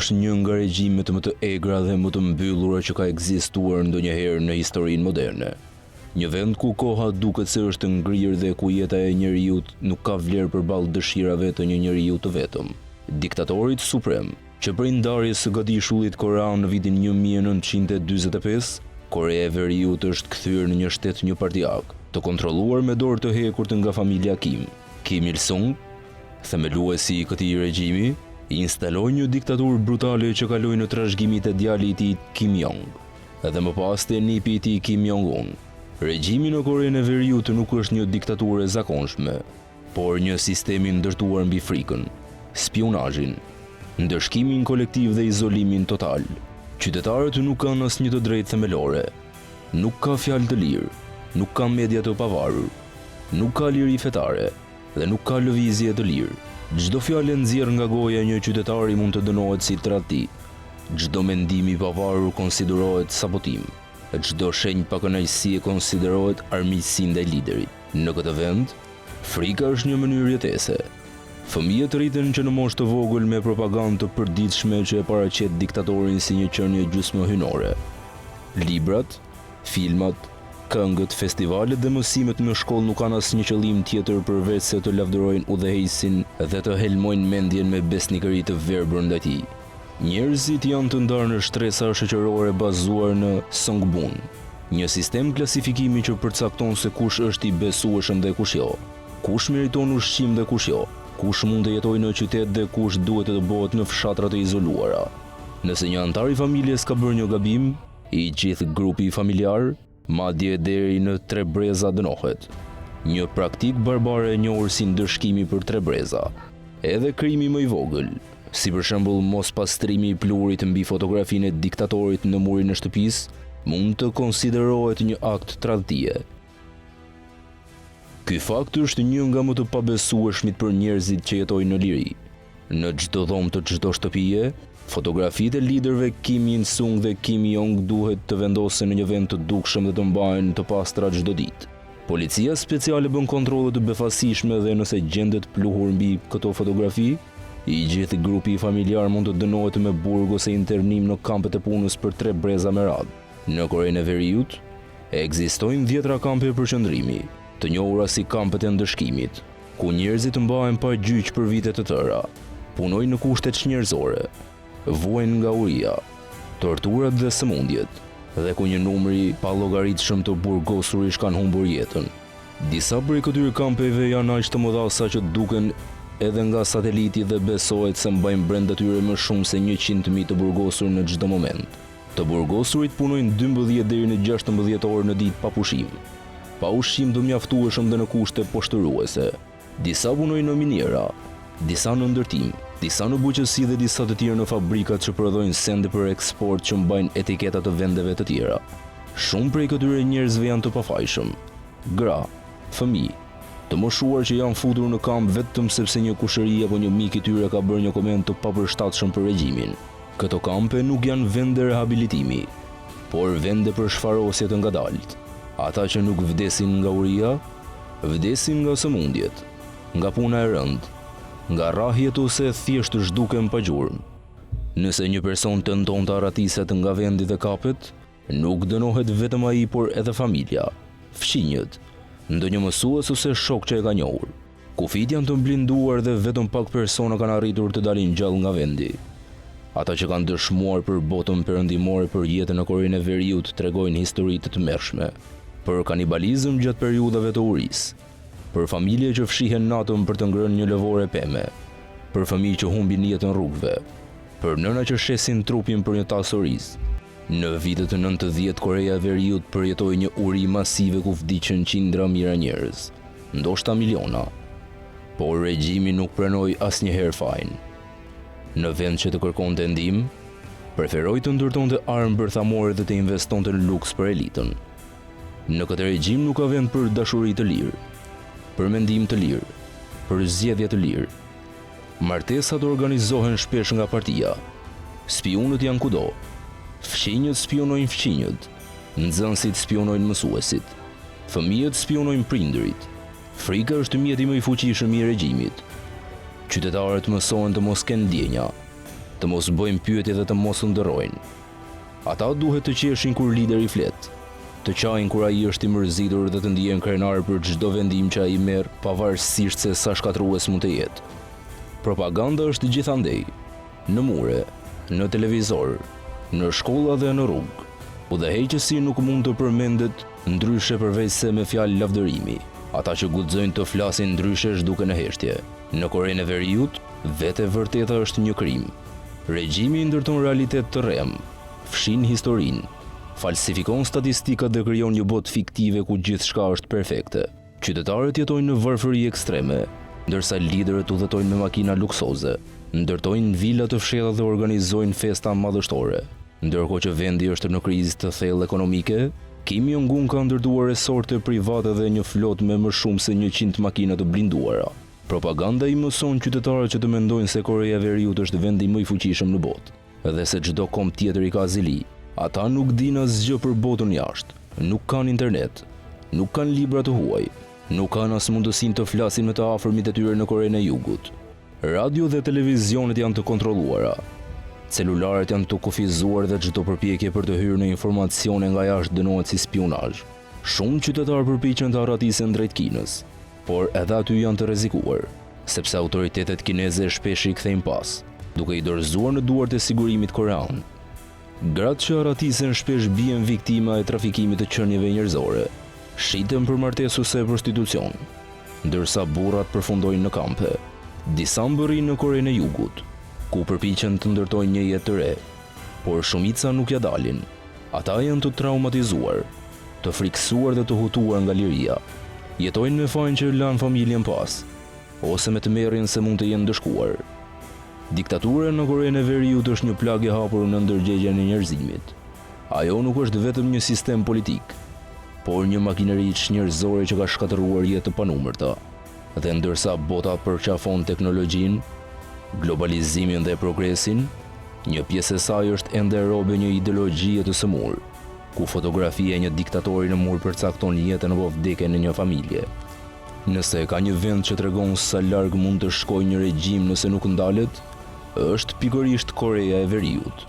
është një nga regjimet më të egra dhe më të mbyllura që ka ekzistuar ndonjëherë në historinë moderne. Një vend ku koha duket se është ngrirë dhe ku jeta e njeriut nuk ka vlerë përballë dëshirave të një njeriu të vetëm. Diktatorit suprem, që prej ndarjes së gatishullit korean në vitin 1945, Korea e Veriut është kthyer në një shtet njëpartiak, të kontrolluar me dorë të hekur nga familja Kim. Kim Il-sung, themeluesi i këtij regjimi, instaloi një diktaturë brutale që kaloi në trashëgimit e djalit i tij Kim Jong, edhe më pas te nipi i tij Kim Jong-un. Regjimi në Korenë e Veriut nuk është një diktaturë e zakonshme, por një sistem i ndërtuar mbi frikën, spionazhin, ndëshkimin kolektiv dhe izolimin total. Qytetarët nuk kanë asnjë të drejtë themelore, nuk ka fjalë të lirë, nuk ka media të pavarur, nuk ka liri fetare dhe nuk ka lëvizje të lirë. Çdo fjalë nxjerr nga goja e një qytetari mund të dënohet si tradhti. Çdo mendim i pavarur konsiderohet sabotim. Çdo shenjë pa kënaqësie konsiderohet armiqësi ndaj liderit. Në këtë vend, frika është një mënyrë jetese. Fëmijët rriten që në moshë të vogël me propagandë të përditshme që e paraqet diktatorin si një qenie gjysmëhynore. Librat, filmat, këngët, festivalet dhe mësimet në shkollë nuk kanë asnjë qëllim tjetër përveç se të lavdërojnë udhëheqësin dhe të helmojnë mendjen me besnikëri të verbër ndaj tij. Njerëzit janë të ndarë në shtresa shoqërore bazuar në songbun, një sistem klasifikimi që përcakton se kush është i besueshëm dhe kush jo, kush meriton ushqim dhe kush jo, kush mund të jetojë në qytet dhe kush duhet të bëhet në fshatra të izoluara. Nëse një antar i familjes ka bërë një gabim, i gjithë grupi familjar, madje deri në tre breza dënohet. Një praktik barbare e njohur si ndëshkimi për tre breza. Edhe krimi më i vogël, si për shembull mos pastrimi i pluhurit mbi fotografinë e diktatorit në murin e shtëpisë, mund të konsiderohet një akt tradhtie. Ky fakt është një nga më të pabesueshmit për njerëzit që jetojnë në liri. Në çdo dhomë të çdo shtëpie, fotografitë e liderëve Kim Il-sung dhe Kim Jong duhet të vendosen në një vend të dukshëm dhe të mbahen të pastra çdo ditë. Policia speciale bën kontrolle të befasishme dhe nëse gjendet pluhur mbi këto fotografi, i gjithë grupi familjar mund të dënohet me burg ose internim në kampet e punës për 3 breza me radhë. Në Korenë e Veriut ekzistojnë 10 kampe përqendrimi, të njohura si kampet e ndëshkimit, ku njerëzit mbahen pa gjyq për vite të tëra, punojnë në kushte çnjerëzore, vuajnë nga uria, torturat dhe sëmundjet, dhe ku një numri pa llogaritshëm të burgosurish kanë humbur jetën. Disa prej këtyre kampeve janë aq të mëdha sa që duken edhe nga sateliti dhe besohet se mbajnë brenda tyre më shumë se 100.000 të burgosur në çdo moment. Të burgosurit punojnë 12 deri në 16 orë në ditë pa pushim, pa ushqim të mjaftueshëm dhe në kushte poshtëruese. Disa punojnë në miniera, disa në ndërtim, disa në bujqësi dhe disa të tjerë në fabrikat që prodhojnë sende për eksport që mbajnë etiketa të vendeve të tjera. Shumë prej këtyre njerëzve janë të pafajshëm, gra, fëmijë, të moshuar që janë futur në kamp vetëm sepse një kushëri apo një mik i tyre ka bërë një koment të papërshtatshëm për regjimin. Këto kampe nuk janë vende rehabilitimi, por vende për shfarosje të ngadalt. Ata që nuk vdesin nga uria, vdesin nga sëmundjet, nga puna e rëndë, nga rrahjet ose thjesht zhduken pa gjurmë. Nëse një person tenton të arratiset nga vendi dhe kapet, nuk dënohet vetëm ai, por edhe familja, fëmijët, ndonjë mësues ose shok që e ka njohur. Kufit janë të mblinduar dhe vetëm pak persona kanë arritur të dalin gjallë nga vendi. Ata që kanë dëshmuar për botën perëndimore për jetën në Korenë e Veriut tregojnë histori të tmerrshme, për kanibalizëm gjatë periudhave të urisë, për familje që fshihen natën për të ngrënë një lëvore peme, për fëmijë që humbin jetën rrugëve, për nëna që shesin trupin për një tas oriz. Në vitet e 90 Korea e Veriut përjetoi një uri masive ku vdiqën qindra mijëra njerëz, ndoshta miliona, por regjimi nuk pranoi asnjëherë fajin. Në vend që të kërkonte ndihmë, preferoi të ndërtonte armë bërthamore dhe të investonte në luks për elitën. Në këtë regjim nuk ka vend për dashuri të lirë, për mendim të lirë, për zgjedhje të lirë. Martesat organizohen shpesh nga partia. Spionët janë kudo. Fqinjët spionojnë fqinjët, nxënësit spionojnë mësuesit, fëmijët spionojnë prindërit. Frika është mjeti më i fuqishëm i regjimit. Qytetarët mësohen të mos kenë ndjenja, të mos bëjmë pyetje dhe të mos u ndërrojnë. Ata duhet të qeshin kur lideri flet, të qajnë kur ai është i mërzitur dhe të ndihen krenar për çdo vendim që ai merr, pavarësisht se sa shkatrues mund të jetë. Propaganda është gjithandej, në mure, në televizor, në shkolla dhe në rrugë. Udhëheqësi nuk mund të përmendet ndryshe përveç se me fjalë lavdërimi. Ata që guxojnë të flasin ndryshe zhduken në heshtje. Në Korenë e Veriut, vetë e vërteta është një krim. Regjimi ndërton realitet të rrem, fshin historinë, falsifikon statistikat dhe krijon një botë fiktive ku gjithçka është perfekte. Qytetarët jetojnë në varfëri ekstreme, ndërsa liderët udhëtojnë me makina luksoze, ndërtojnë vila të fshehta dhe organizojnë festa madhështore. Ndërkohë që vendi është në krizë të thellë ekonomike, Kim Jong-un ka ndërtuar resorte private dhe një flotë me më shumë se 100 makina të blinduara. Propaganda i mëson qytetarët që të mendojnë se Korea e Veriut është vendi më i fuqishëm në botë, dhe se çdo kom tjetër i ka zili. Ata nuk dinë asgjë për botën jashtë, nuk kanë internet, nuk kanë libra të huaj, nuk kanë as mundësinë të flasin me të afërmit e tyre në Korenë e Jugut. Radio dhe televizionet janë të kontrolluara. Celularet janë të kufizuar dhe çdo përpjekje për të hyrë në informacione nga jashtë dënohet si spionazh. Shumë qytetarë përpiqen të arratisen drejt Kinës, por edhe aty janë të rrezikuar, sepse autoritetet kineze shpesh i kthejnë pas, duke i dorëzuar në duart e sigurimit korean. Gratë që arratisen shpesh bien viktima e trafikimit të qenieve njerëzore, shiten për martesuse e prostitucion, ndërsa burrat përfundojnë në kampe. Disa mbërrin në Korenë e Jugut, ku përpiqen të ndërtojnë një jetë të re, por shumica nuk ja dalin. Ata janë të traumatizuar, të friksuar dhe të hutuar nga liria. Jetojnë me fajin që lanë familjen pas, ose me të merrin se mund të jenë ndëshkuar. Diktatura në Korenë e Veriut është një plagë e hapur në ndërgjegjen e njerëzimit. Ajo nuk është vetëm një sistem politik, por një makineri njerëzore që ka shkatëruar jetë të panumërta. Dhe ndërsa bota përqafon teknologjinë, globalizimin dhe progresin, një pjesë e saj është ende robe një ideologjie të sëmur, ku fotografia e një diktatori në mur përcakton jetën apo vdekjen e një familje. Nëse ka një vend që tregon sa larg mund të shkojë një regjim nëse nuk ndalet, është pikërisht Korea e Veriut.